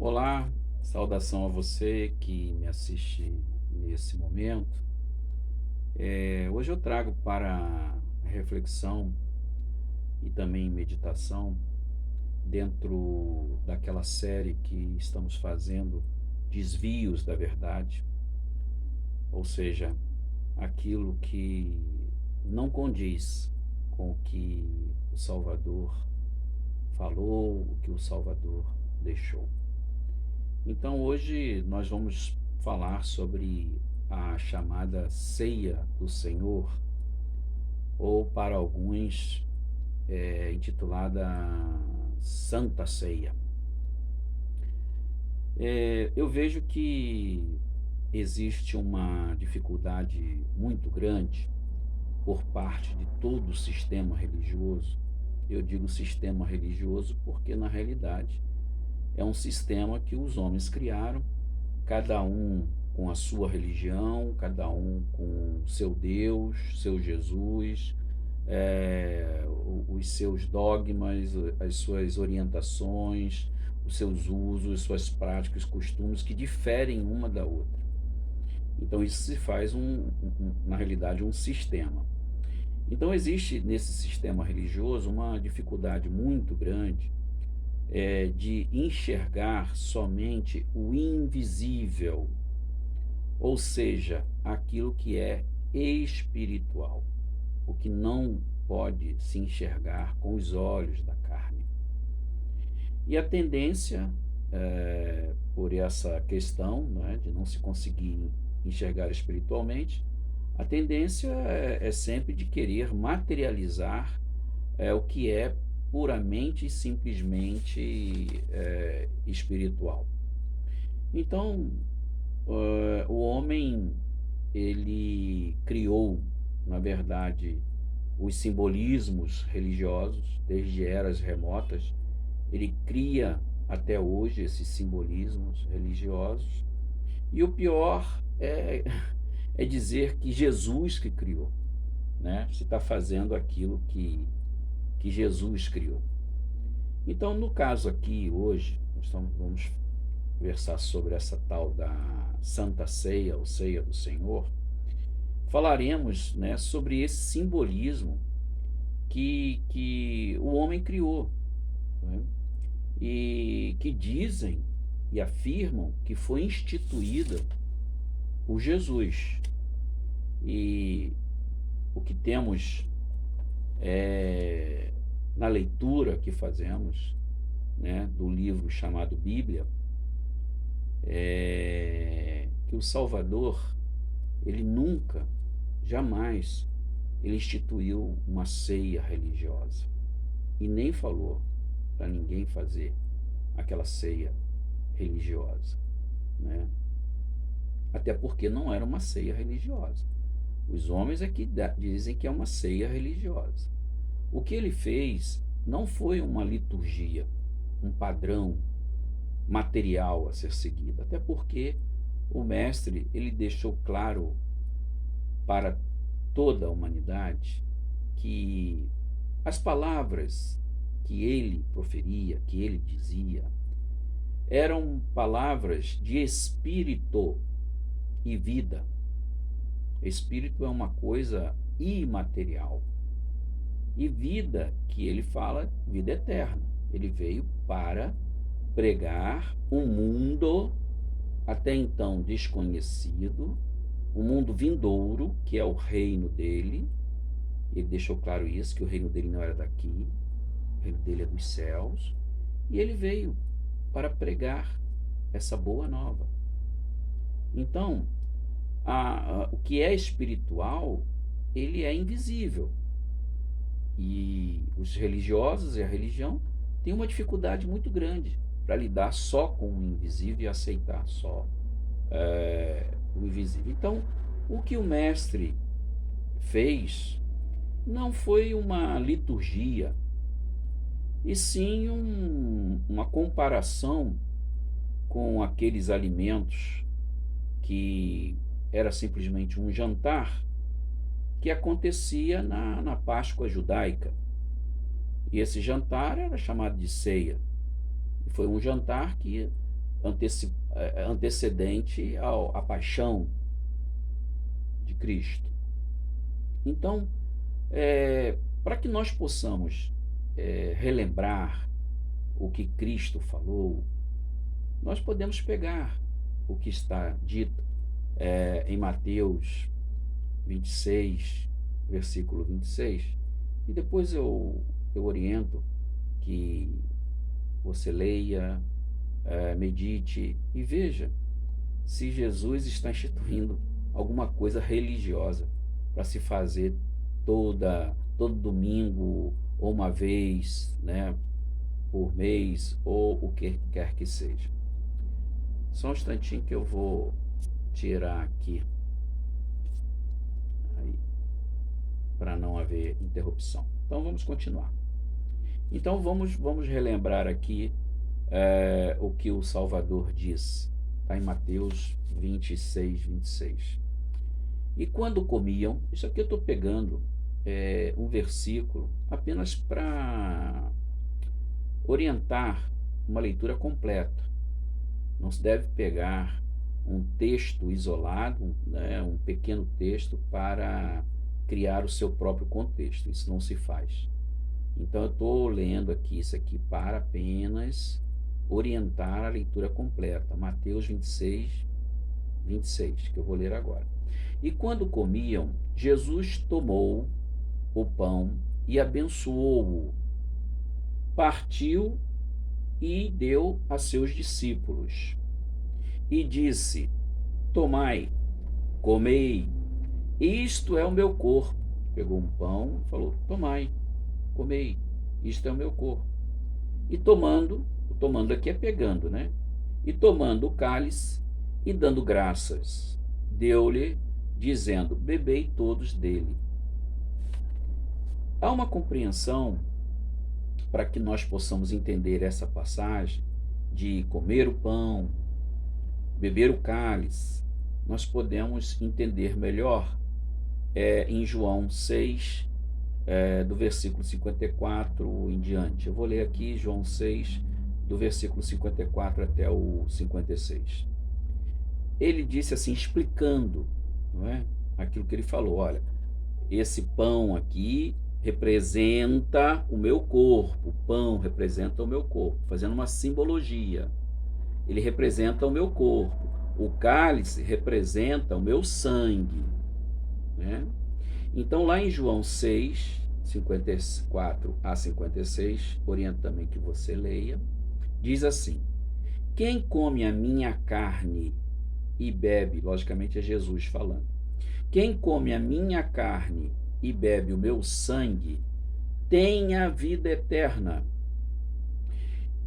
Olá, saudação a você que me assiste nesse momento. Hoje eu trago para a reflexão e também meditação, dentro daquela série que estamos fazendo, Desvios da Verdade, ou seja, aquilo que não condiz com o que o Salvador falou, o que o Salvador deixou. Então hoje nós vamos falar sobre a chamada Ceia do Senhor, ou para alguns intitulada Santa Ceia. Eu vejo que existe uma dificuldade muito grande por parte de todo o sistema religioso. Eu digo sistema religioso porque, na realidade, é um sistema que os homens criaram, cada um com a sua religião, cada um com seu Deus, seu Jesus, os seus dogmas, as suas orientações, os seus usos, suas práticas, costumes que diferem uma da outra. Então isso se faz na realidade um sistema. Então existe nesse sistema religioso uma dificuldade muito grande de enxergar somente o invisível, ou seja, aquilo que é espiritual, o que não pode se enxergar com os olhos da carne. E a tendência, por essa questão, né, de não se conseguir enxergar espiritualmente, a tendência é sempre de querer materializar o que é puramente e simplesmente espiritual. Então, o homem, ele criou, na verdade, os simbolismos religiosos, desde eras remotas. Ele cria até hoje esses simbolismos religiosos. E o pior é dizer que Jesus que criou, né? Você está fazendo aquilo que Jesus criou. Então, no caso aqui, hoje, vamos conversar sobre essa tal da Santa Ceia, ou Ceia do Senhor. Falaremos, né, sobre esse simbolismo que o homem criou, né, e que dizem e afirmam que foi instituída por Jesus. E o que temos na leitura que fazemos, né, do livro chamado Bíblia, que o Salvador, ele nunca, jamais, ele instituiu uma ceia religiosa e nem falou para ninguém fazer aquela ceia religiosa, né? Até porque não era uma ceia religiosa. Os homens é que dizem que é uma ceia religiosa. O que ele fez não foi uma liturgia, um padrão material a ser seguido, até porque o mestre, ele deixou claro para toda a humanidade que as palavras que ele proferia, que ele dizia, eram palavras de espírito e vida. Espírito é uma coisa imaterial. E vida, que ele fala, vida eterna. Ele veio para pregar um mundo até então desconhecido, um mundo vindouro, que é o reino dele. Ele deixou claro isso, que o reino dele não era daqui, o reino dele é dos céus. E ele veio para pregar essa boa nova. Então, o que é espiritual, ele é invisível. E os religiosos e a religião têm uma dificuldade muito grande para lidar só com o invisível e aceitar só o invisível. Então, o que o mestre fez não foi uma liturgia, e sim uma comparação com aqueles alimentos que era simplesmente um jantar que acontecia na Páscoa judaica. E esse jantar era chamado de ceia. E foi um jantar que antecedente à paixão de Cristo. Então, para que nós possamos relembrar o que Cristo falou, nós podemos pegar o que está dito em Mateus 26, versículo 26, e depois eu oriento que você leia, medite e veja se Jesus está instituindo alguma coisa religiosa para se fazer todo domingo, ou uma vez, né, por mês, ou o que quer que seja. Só um instantinho que eu vou tirar aqui, para não haver interrupção. Então vamos continuar. Então vamos relembrar aqui o que o Salvador diz. Está em Mateus 26, 26. E quando comiam, isso aqui eu estou pegando um versículo apenas para orientar uma leitura completa. Não se deve pegar um texto isolado, né, um pequeno texto, para criar o seu próprio contexto. Isso não se faz. Então eu estou lendo aqui isso aqui para apenas orientar a leitura completa. Mateus 26, 26, que eu vou ler agora. E quando comiam, Jesus tomou o pão e abençoou-o, partiu e deu a seus discípulos. E disse: tomai, comei, isto é o meu corpo. Pegou um pão e falou: tomai, comei, isto é o meu corpo. E tomando aqui é pegando, né? E tomando o cálice e dando graças, deu-lhe, dizendo: bebei todos dele. Há uma compreensão para que nós possamos entender essa passagem de comer o pão, beber o cálice. Nós podemos entender melhor em João 6, do versículo 54 em diante. Eu vou ler aqui João 6, do versículo 54 até o 56. Ele disse assim, explicando, não é, aquilo que ele falou: olha, esse pão aqui representa o meu corpo, o pão representa o meu corpo, fazendo uma simbologia. Ele representa o meu corpo, o cálice representa o meu sangue, né? Então, lá em João 6, 54 a 56, oriento também que você leia, diz assim: quem come a minha carne e bebe, logicamente é Jesus falando, quem come a minha carne e bebe o meu sangue tem a vida eterna,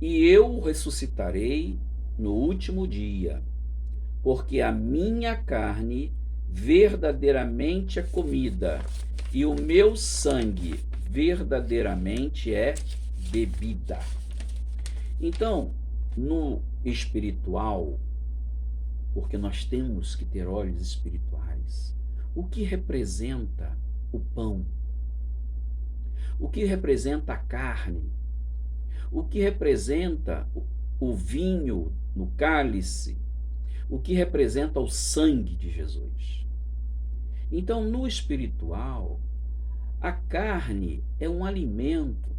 e eu o ressuscitarei no último dia, porque a minha carne verdadeiramente é comida, e o meu sangue verdadeiramente é bebida. Então, no espiritual, porque nós temos que ter olhos espirituais, o que representa o pão? O que representa a carne? O que representa o vinho no cálice? O que representa o sangue de Jesus? Então, no espiritual, a carne é um alimento,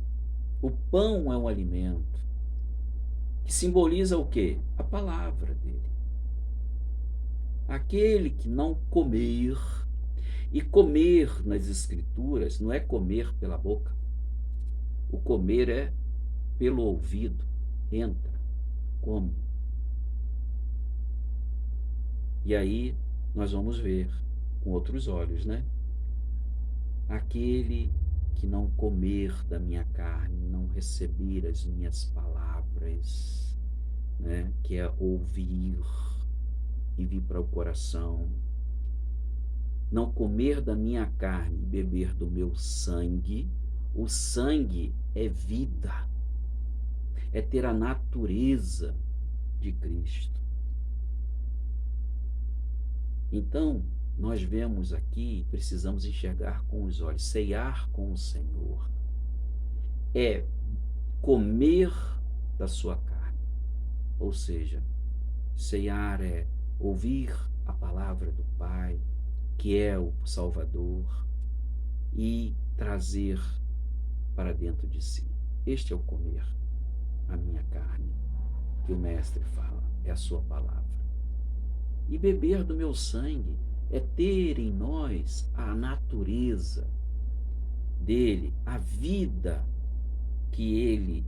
o pão é um alimento, que simboliza o quê? A palavra dele. Aquele que não comer, e comer nas escrituras não é comer pela boca, o comer é pelo ouvido, entra, come. E aí nós vamos ver com outros olhos, né? Aquele que não comer da minha carne, não receber as minhas palavras, né? Que é ouvir e vir para o coração, não comer da minha carne e beber do meu sangue. O sangue é vida, é ter a natureza de Cristo. Então, nós vemos aqui, precisamos enxergar com os olhos, ceiar com o Senhor, é comer da sua carne, ou seja, Ceiar é ouvir a palavra do Pai, que é o Salvador, e trazer para dentro de si. Este é o comer a minha carne, que o Mestre fala, é a sua palavra. E beber do meu sangue é ter em nós a natureza dele, a vida que ele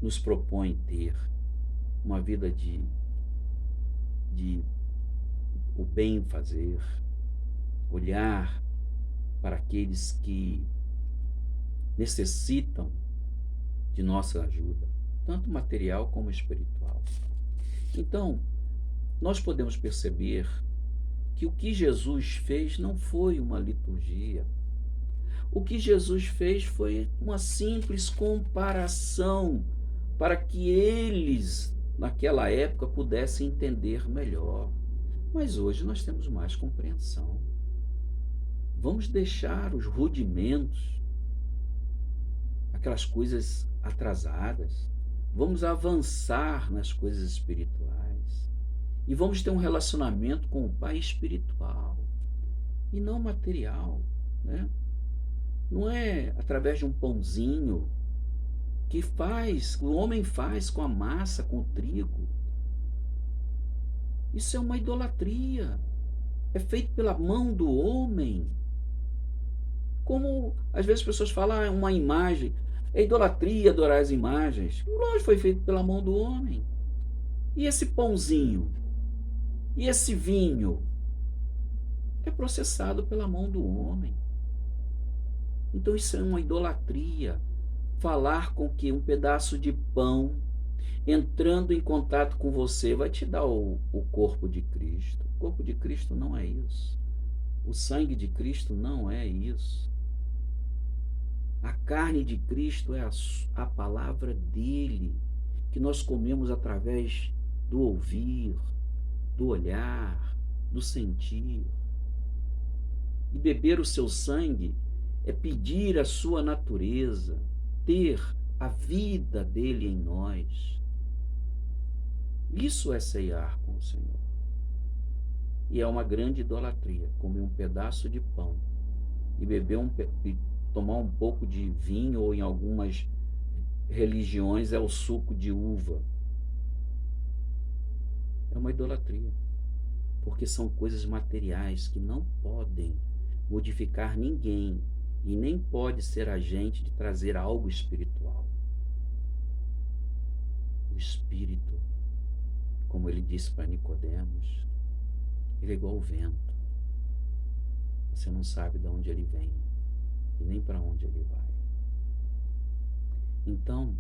nos propõe ter, uma vida de o bem fazer, olhar para aqueles que necessitam de nossa ajuda, tanto material como espiritual. Então, nós podemos perceber que o que Jesus fez não foi uma liturgia. O que Jesus fez foi uma simples comparação para que eles, naquela época, pudessem entender melhor. Mas hoje nós temos mais compreensão. Vamos deixar os rudimentos, aquelas coisas atrasadas. Vamos avançar nas coisas espirituais. E vamos ter um relacionamento com o Pai espiritual e não material, né? Não é através de um pãozinho que o homem faz com a massa, com o trigo. Isso é uma idolatria. É feito pela mão do homem. Como às vezes as pessoas falam, é uma imagem. É idolatria adorar as imagens. Lógico, foi feito pela mão do homem. E esse pãozinho? E esse vinho? É processado pela mão do homem. Então isso é uma idolatria. Falar com que um pedaço de pão entrando em contato com você vai te dar o corpo de Cristo. O corpo de Cristo não é isso. O sangue de Cristo não é isso. A carne de Cristo é a palavra dele, que nós comemos através do ouvir, do olhar, do sentir. E beber o seu sangue é pedir a sua natureza, ter a vida dele em nós. Isso é ceiar com o Senhor. E é uma grande idolatria comer um pedaço de pão e beber e tomar um pouco de vinho, ou em algumas religiões é o suco de uva. É uma idolatria, porque são coisas materiais que não podem modificar ninguém e nem pode ser agente de trazer algo espiritual. O Espírito, como ele disse para Nicodemos, ele é igual ao vento. Você não sabe de onde ele vem e nem para onde ele vai. Então,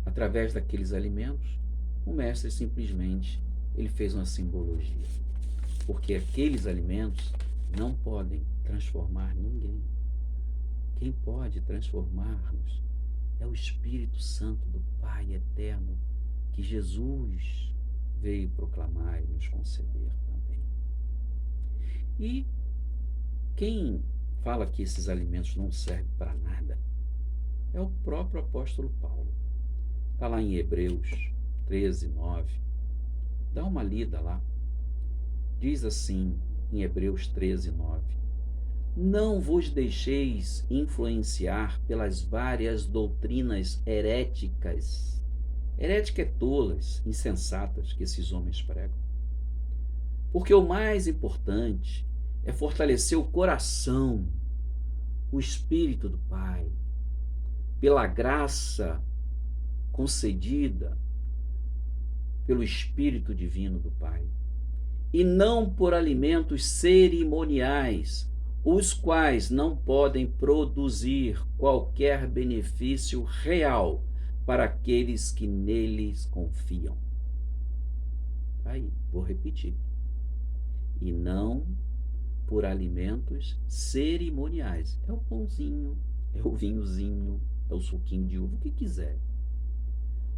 através daqueles alimentos, o mestre simplesmente ele fez uma simbologia, porque aqueles alimentos não podem transformar ninguém. Quem pode transformar-nos é o Espírito Santo do Pai eterno, que Jesus veio proclamar e nos conceder também. E quem fala que esses alimentos não servem para nada é o próprio apóstolo Paulo. Está lá em Hebreus 13, 9. Dá uma lida lá. Diz assim, em Hebreus 13, 9. Não vos deixeis influenciar pelas várias doutrinas heréticas. Herética é tolas, insensatas, que esses homens pregam. Porque o mais importante é fortalecer o coração, o Espírito do Pai, pela graça concedida pelo Espírito Divino do Pai, e não por alimentos cerimoniais, os quais não podem produzir qualquer benefício real para aqueles que neles confiam. Aí, vou repetir. E não por alimentos cerimoniais. É o pãozinho, é o vinhozinho, é o suquinho de uva, o que quiser.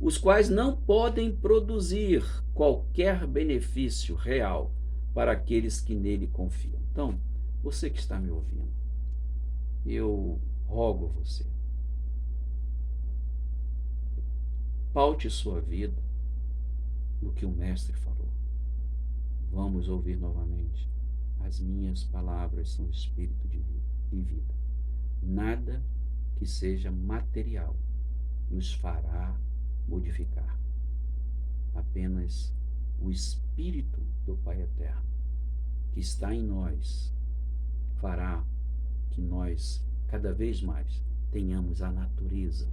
Os quais não podem produzir qualquer benefício real para aqueles que nele confiam. Então, você que está me ouvindo, eu rogo você, Paute sua vida no que o Mestre falou. Vamos ouvir novamente. As minhas palavras são espírito de vida e vida. Nada que seja material nos fará modificar. Apenas o Espírito do Pai Eterno, que está em nós, fará que nós, cada vez mais, tenhamos a natureza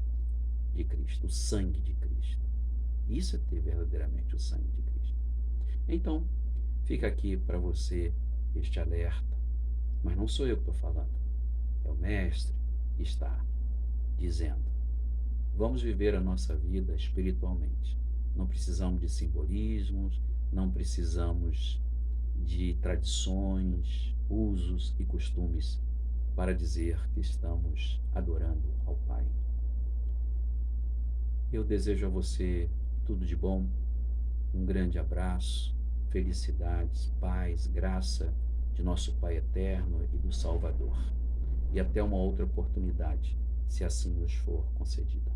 de Cristo, o sangue de Cristo. Isso é ter verdadeiramente o sangue de Cristo. Então, fica aqui para você este alerta, mas não sou eu que estou falando, é o Mestre que está dizendo. Vamos viver a nossa vida espiritualmente. Não precisamos de simbolismos, não precisamos de tradições, usos e costumes para dizer que estamos adorando ao Pai. Eu desejo a você tudo de bom, um grande abraço, felicidades, paz, graça de nosso Pai Eterno e do Salvador. E até uma outra oportunidade, se assim nos for concedida.